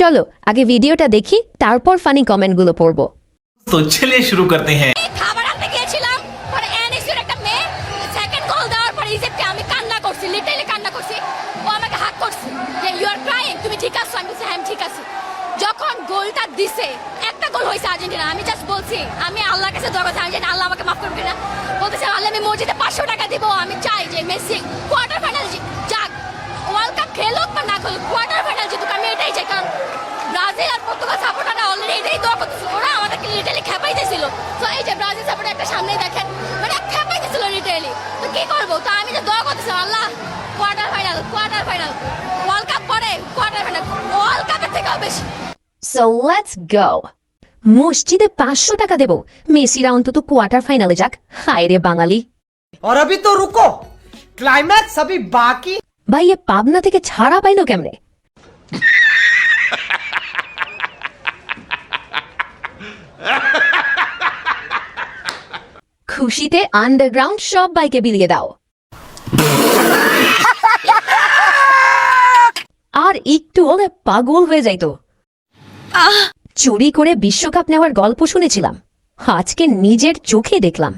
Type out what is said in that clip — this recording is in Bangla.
চলো আগে ভিডিওটা দেখি তারপর ফানি কমেন্টগুলো পড়বো। तो चलिए शुरू करते हैं। খাবার আনতে গিয়েছিলাম, পরে এনএসির একটা মেয়ে সেকেন্ড কল দেওয়ার পরে ইজিপ্টে আমি কান্না করছি, লিটারালি কান্না করছি। ও আমাকে হাত করছে যে ইউ আর ক্রাইং, তুমি ঠিক আছো? আমি বলছি হ্যাঁ আমি ঠিক আছি। যখন গোলটা দিছে, একটা গোল হয়েছে আর্জেন্টিনা, আমি জাস্ট বলছি আমি আল্লাহর কাছে দোয়া করছি, আমি জানি আল্লাহ আমাকে মাফ করবে না। বলতেছে আল্লাহ আমি মসজিদে 500 টাকা দিব, আমি চাই যে মেসি কোয়ার্টার ফাইনাল যাক, ওয়ার্ল্ড কাপ খেলুক বা না খেলুক, কোয়ার্টার ফাইনাল জিতুক, আমি এটাই চাই। কারণ ব্রাজিল আর পর্তুগাল সাপোর্টাররা অলরেডি এটাই দোয়া করতেছিল, ওরা আমাদেরকে লিটারালি খেপাই দিয়েছিল। তো এই যে ব্রাজিল সাপোর্টার একটা সামনেই দেখেন, মানে খেপাই দিয়েছিল লিটারালি। তো কি করবো, তো আমি যে দোয়া করতেছিলাম আল্লাহ কোয়ার্টার ফাইনাল ওয়ার্ল্ড কাপ পরে কোয়ার্টার ফাইনাল, ওয়ার্ল্ড কাপের থেকেও বেশি। So let's go. মসজিদে 500 টাকা দেব, মেসিরা অন্তত কোয়ার্টার ফাইনালে যাক। হায় রে বাঙালি। और अभी तो रुको, क्लाइमैक्स अभी बाकी। ভাই এ পাবনা থেকে ছাড়া পাইলো কেমনে? খুশিতে আন্ডারগ্রাউন্ড সব বাইকে বিলিয়ে দাও। আর একটু হলে পাগল হয়ে যাইতো। চুরি করে বিশ্বকাপ নেওয়ার গল্প শুনেছিলাম, আজকে নিজের চোখে দেখলাম।